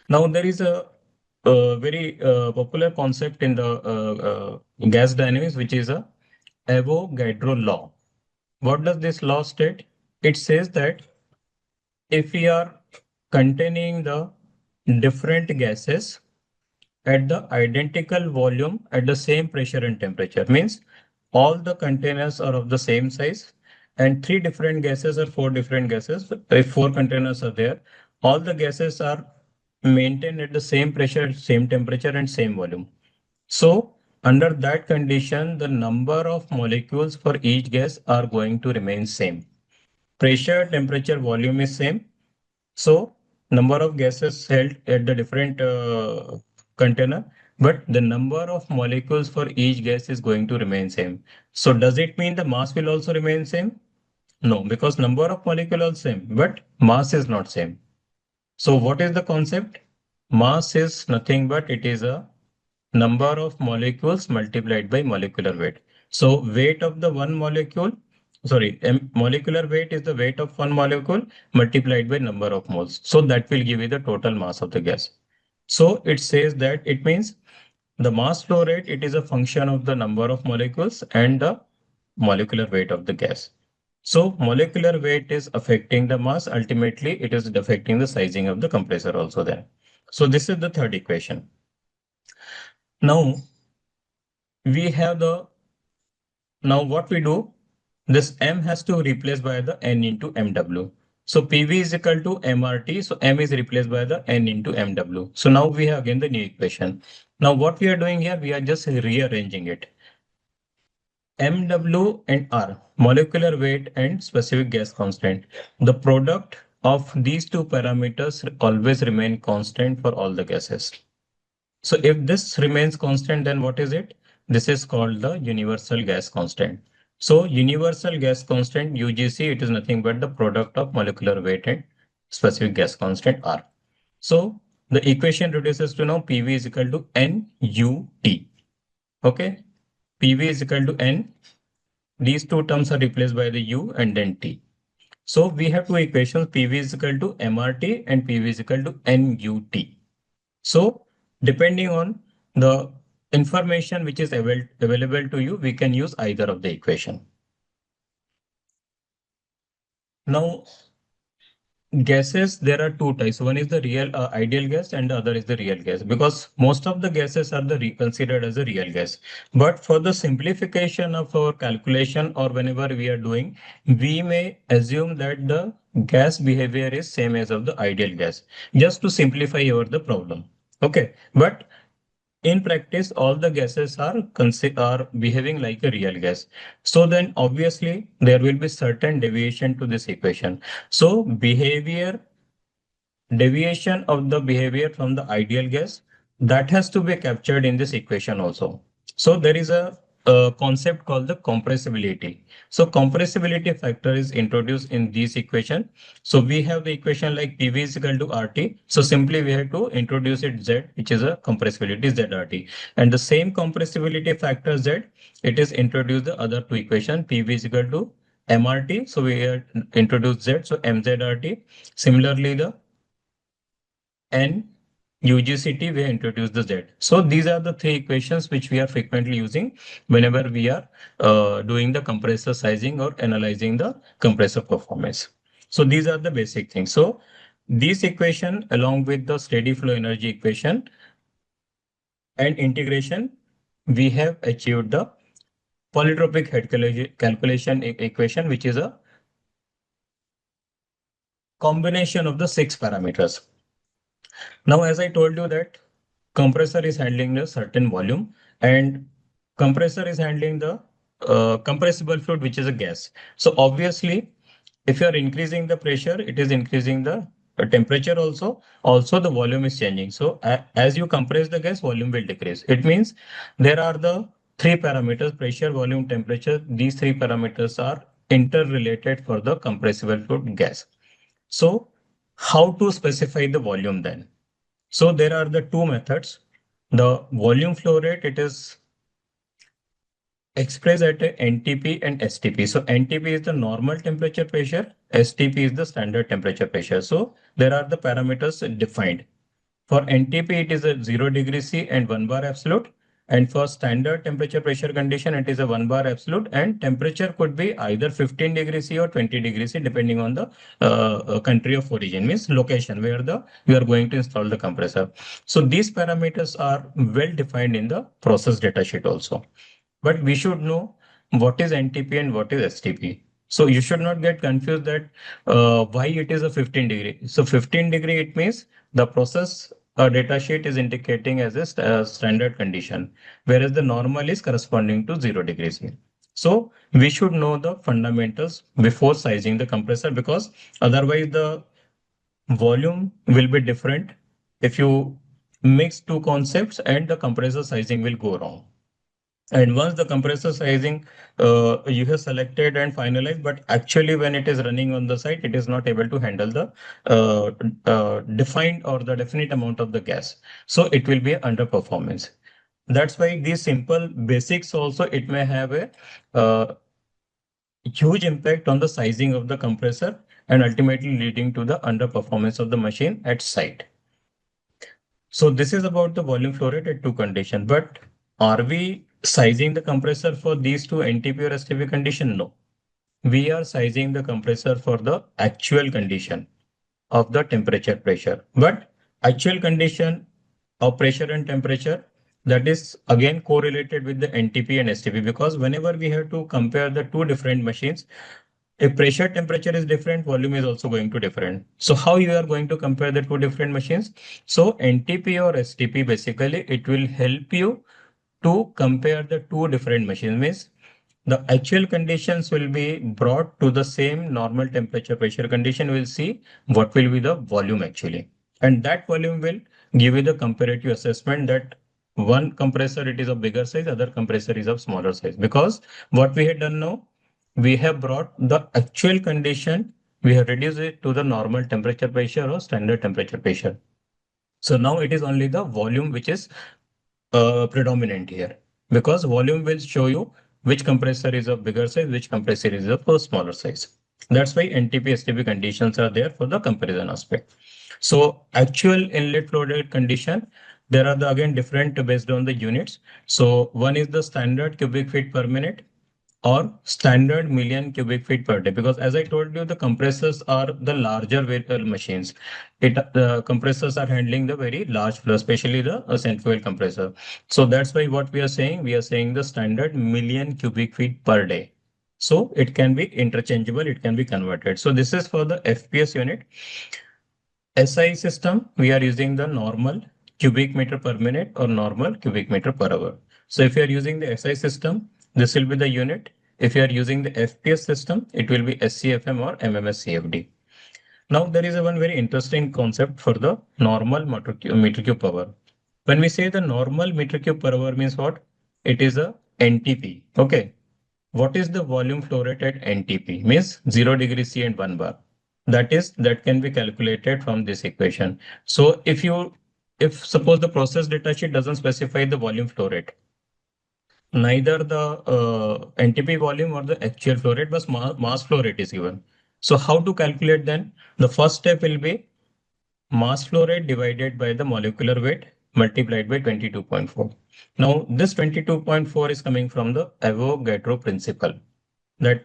Now there is a very popular concept in the gas dynamics, which is a Avogadro law. What does this law state? It says that if we are containing the different gases at the identical volume at the same pressure and temperature, means all the containers are of the same size and three different gases or four different gases, if four containers are there, all the gases are maintained at the same pressure, same temperature and same volume. So under that condition, the number of molecules for each gas are going to remain same. Pressure, temperature, volume is same. So number of gases held at the different container, but the number of molecules for each gas is going to remain same. So does it mean the mass will also remain same? No, because number of molecules are same, but mass is not same. So what is the concept? Mass is nothing but it is a number of molecules multiplied by molecular weight. So weight of the one molecule, sorry, molecular weight is the weight of one molecule multiplied by number of moles. So that will give you the total mass of the gas. So it says that it means the mass flow rate, it is a function of the number of molecules and the molecular weight of the gas. So molecular weight is affecting the mass. Ultimately, it is affecting the sizing of the compressor also then. So this is the third equation. Now we have the, now what we do, this M has to replace by the N into MW. So PV is equal to MRT. So M is replaced by the N into MW. So now we have again the new equation. Now what we are doing here, we are just rearranging it. MW and R, molecular weight and specific gas constant. The product of these two parameters always remain constant for all the gases. So if this remains constant, then what is it? This is called the universal gas constant. So universal gas constant UGC, it is nothing but the product of molecular weight and specific gas constant R. So the equation reduces to now PV is equal to NUT. Okay, PV is equal to N. These two terms are replaced by the U and then T. So we have two equations, PV is equal to MRT and PV is equal to NUT. So depending on the information which is available to you, we can use either of the equation. Now, gases, there are two types. One is the real ideal gas and the other is the real gas, because most of the gases are considered as a real gas. But for the simplification of our calculation or whenever we are doing, we may assume that the gas behavior is same as of the ideal gas, just to simplify over the problem. Okay, but in practice, all the gases are behaving like a real gas. So then obviously there will be certain deviation to this equation. So deviation of the behavior from the ideal gas, that has to be captured in this equation also. So there is a concept called the compressibility. So compressibility factor is introduced in this equation. So we have the equation like PV is equal to RT. So simply we have to introduce it Z, which is a compressibility ZRT. And the same compressibility factor Z, it is introduced the other two equation, PV is equal to MRT. So we have introduced Z, so MZRT. Similarly, the N UGCT, we introduce the Z. So these are the three equations which we are frequently using whenever we are doing the compressor sizing or analyzing the compressor performance. So these are the basic things. So this equation along with the steady flow energy equation and integration, we have achieved the polytropic head calculation equation, which is a combination of the six parameters. Now, as I told you that compressor is handling a certain volume and compressor is handling the compressible fluid, which is a gas. So obviously, if you are increasing the pressure, it is increasing the temperature also. Also, the volume is changing. So as you compress the gas, volume will decrease. It means there are the three parameters, pressure, volume, temperature. These three parameters are interrelated for the compressible fluid gas. So how to specify the volume then? So there are the two methods. The volume flow rate, it is expressed at a NTP and STP. So NTP is the normal temperature pressure, STP is the standard temperature pressure. So there are the parameters defined. For NTP, it is a 0 degree C and 1 bar absolute. And for standard temperature pressure condition, it is a 1 bar absolute, and temperature could be either 15 degrees C or 20 degrees C, depending on the country of origin, means location where you are going to install the compressor. So these parameters are well defined in the process data sheet also. But we should know what is NTP and what is STP. So you should not get confused that why it is a 15 degree. So 15 degree, it means the process data sheet is indicating as a standard condition, whereas the normal is corresponding to 0 degrees. So we should know the fundamentals before sizing the compressor, because otherwise the volume will be different if you mix two concepts and the compressor sizing will go wrong. And once the compressor sizing you have selected and finalized, but actually when it is running on the site, it is not able to handle the defined or the definite amount of the gas. So it will be underperformance. That's why these simple basics also, it may have a huge impact on the sizing of the compressor and ultimately leading to the underperformance of the machine at site. So this is about the volume flow rate at two conditions. But are we sizing the compressor for these two NTP or STP condition? No. We are sizing the compressor for the actual condition of the temperature pressure. But actual condition of pressure and temperature, that is again correlated with the NTP and STP, because whenever we have to compare the two different machines, if pressure temperature is different, volume is also going to different. So how you are going to compare the two different machines? So NTP or STP, basically it will help you to compare the two different machines. Means the actual conditions will be brought to the same normal temperature pressure condition. We'll see what will be the volume actually. And that volume will give you the comparative assessment that one compressor, it is of bigger size, other compressor is of smaller size. Because what we had done now, we have brought the actual condition, we have reduced it to the normal temperature pressure or standard temperature pressure. So now it is only the volume which is predominant here, because volume will show you which compressor is of bigger size, which compressor is of a smaller size. That's why NTP, STP conditions are there for the comparison aspect. So actual inlet flow rate condition, there are the again different based on the units. So one is the standard cubic feet per minute or standard million cubic feet per day, because as I told you, the compressors are the larger machines. The compressors are handling the very large flow, especially the centrifugal compressor. So that's why what we are saying the standard million cubic feet per day. So it can be interchangeable, it can be converted. So this is for the FPS unit. SI system, we are using the normal cubic meter per minute or normal cubic meter per hour. So if you are using the SI system, this will be the unit. If you are using the FPS system, it will be SCFM or MMSCFD. Now there is a one very interesting concept for the normal meter cube per hour. When we say the normal meter cube per hour means what? It is a NTP. Okay. What is the volume flow rate at NTP? Means 0 degree C and 1 bar. That can be calculated from this equation. So if suppose the process data sheet doesn't specify the volume flow rate, neither the NTP volume or the actual flow rate, but mass flow rate is given. So how to calculate then? The first step will be mass flow rate divided by the molecular weight multiplied by 22.4. Now this 22.4 is coming from the Avogadro principle, that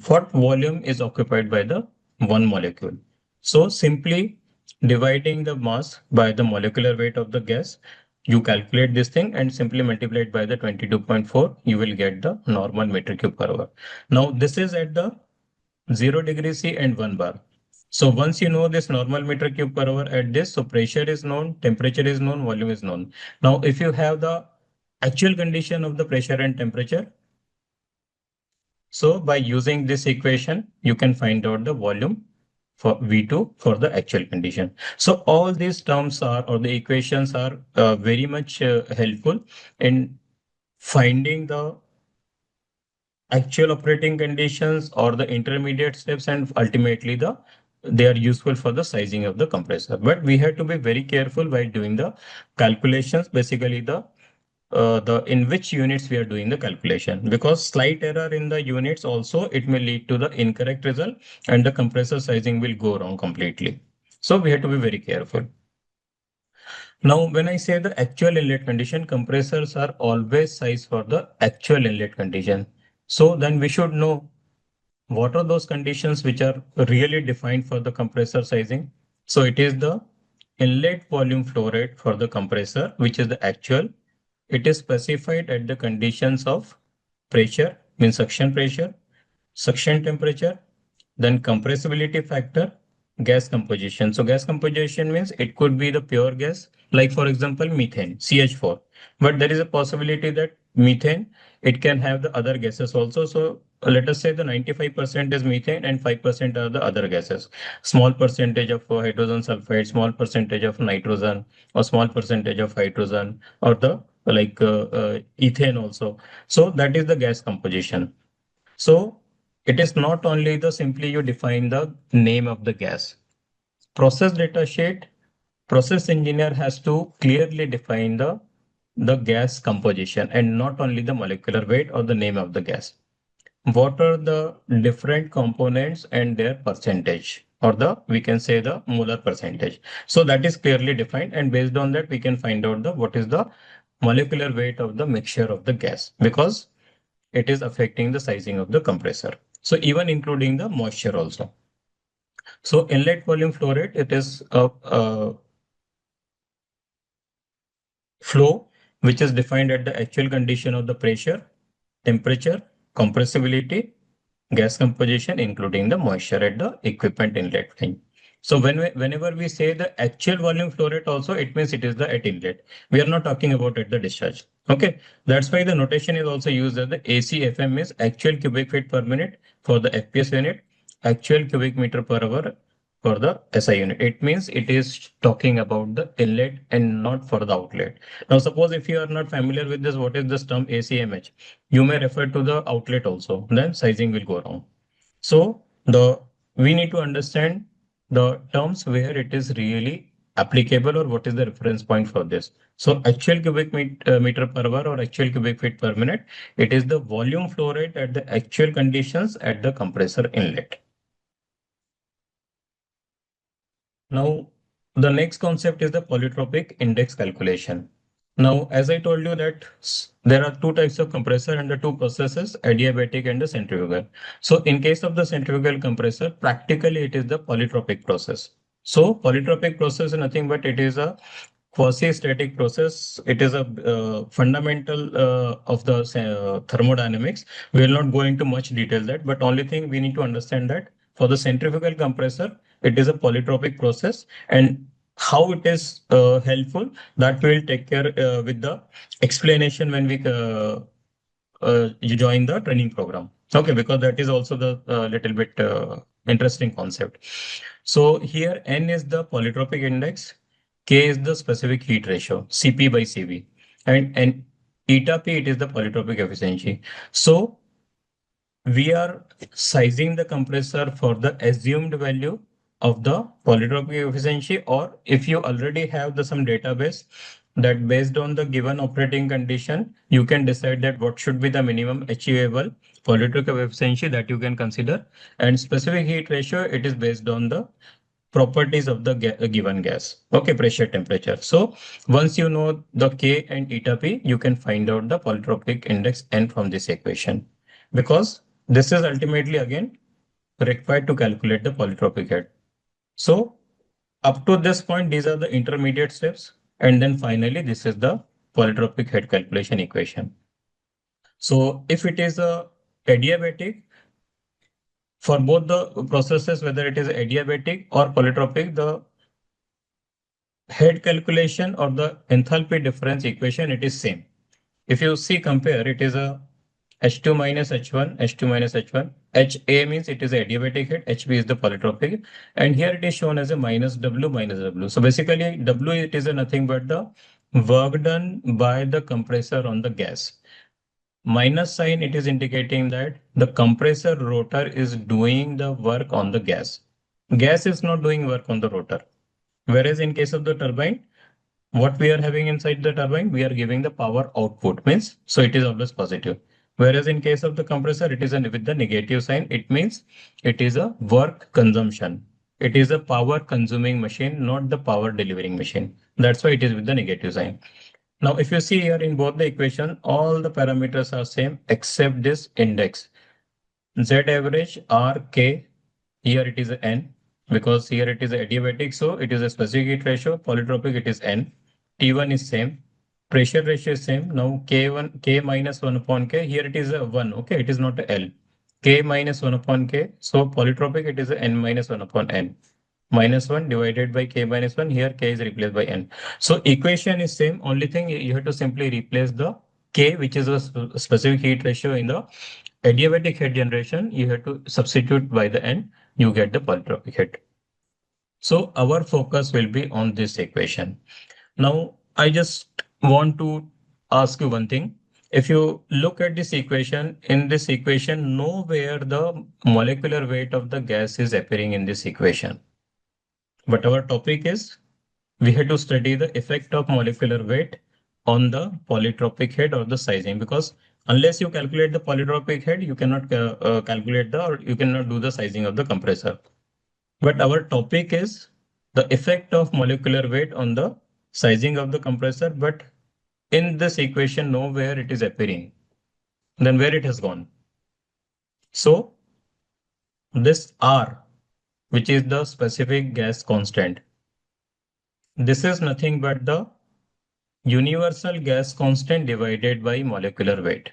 what volume is occupied by the one molecule. So simply dividing the mass by the molecular weight of the gas, you calculate this thing and simply multiply it by the 22.4, you will get the normal meter cube per hour. Now this is at the 0 degree C and 1 bar. So once you know this normal meter cube per hour at this, so pressure is known, temperature is known, volume is known. Now if you have the actual condition of the pressure and temperature, so by using this equation, you can find out the volume for V2 for the actual condition. So all these terms are, or the equations are very much helpful in finding the actual operating conditions or the intermediate steps, and ultimately they are useful for the sizing of the compressor. But we have to be very careful while doing the calculations, basically the in which units we are doing the calculation, because slight error in the units also, it may lead to the incorrect result and the compressor sizing will go wrong completely. So we have to be very careful. Now, when I say the actual inlet condition, compressors are always sized for the actual inlet condition. So then we should know what are those conditions which are really defined for the compressor sizing. So it is the inlet volume flow rate for the compressor, which is the actual. It is specified at the conditions of pressure, means suction temperature, then compressibility factor, gas composition. So gas composition means it could be the pure gas, like for example, methane, CH4. But there is a possibility that methane, it can have the other gases also. So let us say the 95% is methane and 5% are the other gases. Small percentage of hydrogen sulfide, small percentage of nitrogen, or small percentage of hydrogen, or the ethane also. So that is the gas composition. So it is not only the simply you define the name of the gas. Process data sheet, process engineer has to clearly define the gas composition and not only the molecular weight or the name of the gas. What are the different components and their percentage, or the we can say the molar percentage. So that is clearly defined, and based on that we can find out the what is the molecular weight of the mixture of the gas, because it is affecting the sizing of the compressor. So even including the moisture also. So inlet volume flow rate, it is a flow which is defined at the actual condition of the pressure, temperature, compressibility, gas composition, including the moisture at the equipment inlet line. So whenever we say the actual volume flow rate also, it means it is the at inlet. We are not talking about at the discharge. Okay, that's why the notation is also used as the ACFM is actual cubic feet per minute for the FPS unit, actual cubic meter per hour for the SI unit. It means it is talking about the inlet and not for the outlet. Now, suppose if you are not familiar with this, what is this term ACMH? You may refer to the outlet also, then sizing will go wrong. So we need to understand the terms where it is really applicable or what is the reference point for this. So actual meter per hour or actual cubic feet per minute, it is the volume flow rate at the actual conditions at the compressor inlet. Now, the next concept is the polytropic index calculation. Now, as I told you that there are two types of compressor and the two processes, adiabatic and the centrifugal. So in case of the centrifugal compressor, practically it is the polytropic process. So polytropic process is nothing but it is a quasi-static process. It is a fundamental of the thermodynamics. We will not go into much detail that, but only thing we need to understand that for the centrifugal compressor, it is a polytropic process, and how it is helpful, that we will take care with the explanation when we you join the training program. Okay, because that is also the little bit interesting concept. So here N is the polytropic index, K is the specific heat ratio, Cp by Cv, and eta P, it is the polytropic efficiency. So we are sizing the compressor for the assumed value of the polytropic efficiency, or if you already have the some database that based on the given operating condition, you can decide that what should be the minimum achievable polytropic efficiency that you can consider. And specific heat ratio, it is based on the properties of the given gas. Okay, pressure, temperature. So once you know the K and eta P, you can find out the polytropic index N from this equation, because this is ultimately again required to calculate the polytropic head. So up to this point, these are the intermediate steps. And then finally, this is the polytropic head calculation equation. So if it is a adiabatic, for both the processes, whether it is adiabatic or polytropic, the head calculation or the enthalpy difference equation, it is same. If you see compare, it is a H2 minus H1, H2 minus H1. HA means it is a adiabatic head, HB is the polytropic, and here it is shown as a minus W minus W. So basically W, it is a nothing but the work done by the compressor on the gas. Minus sign, it is indicating that the compressor rotor is doing the work on the gas. Gas is not doing work on the rotor. Whereas in case of the turbine, what we are having inside the turbine, we are giving the power output, means so it is always positive. Whereas in case of the compressor, it is with the negative sign. It means it is a work consumption. It is a power consuming machine, not the power delivering machine. That's why it is with the negative sign. Now, if you see here in both the equation, all the parameters are same except this index. Z average R K, here it is N because here it is adiabatic, so it is a specific heat ratio. Polytropic it is N. T1 is same. Pressure ratio is same. Now K1, K minus 1 upon K, here it is a 1. Okay, it is not a L. K minus 1 upon K. So polytropic it is a N minus 1 upon N. Minus 1 divided by K minus 1. Here K is replaced by N. So equation is same. Only thing you have to simply replace the K, which is a specific heat ratio in the adiabatic heat generation. You have to substitute by the N. You get the polytropic heat. So our focus will be on this equation. Now, I just want to ask you one thing. If you look at this equation, in this equation, nowhere the molecular weight of the gas is appearing in this equation. But our topic is we have to study the effect of molecular weight on the polytropic head or the sizing, because unless you calculate the polytropic head, you cannot calculate the or you cannot do the sizing of the compressor. But our topic is the effect of molecular weight on the sizing of the compressor. But in this equation, nowhere it is appearing. Then where it has gone? So this R, which is the specific gas constant, this is nothing but the universal gas constant divided by molecular weight.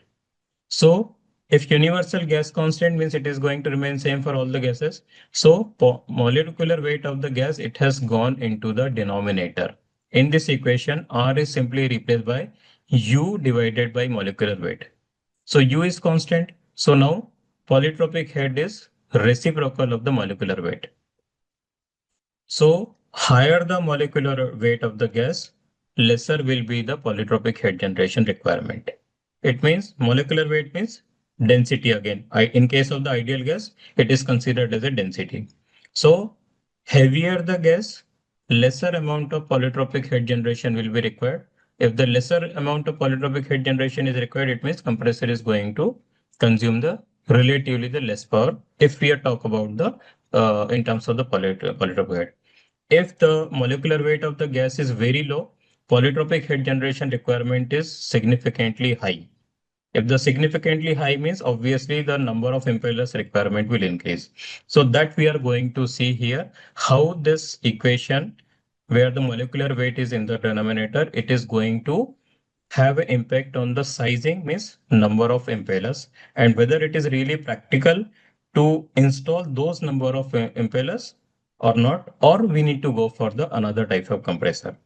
So if universal gas constant means it is going to remain same for all the gases, so molecular weight of the gas, it has gone into the denominator. In this equation, R is simply replaced by U divided by molecular weight. So U is constant. So now polytropic head is reciprocal of the molecular weight. So higher the molecular weight of the gas, lesser will be the polytropic head generation requirement. It means molecular weight means density again. In case of the ideal gas, it is considered as a density. So heavier the gas, lesser amount of polytropic head generation will be required. If the lesser amount of polytropic head generation is required, it means compressor is going to consume the relatively the less power. If we are talk about the in terms of the polytropic head. If the molecular weight of the gas is very low, polytropic heat generation requirement is significantly high. If the significantly high means obviously the number of impellers requirement will increase. So that we are going to see here how this equation where the molecular weight is in the denominator, it is going to have an impact on the sizing means number of impellers and whether it is really practical to install those number of impellers or not, or we need to go for the another type of compressor.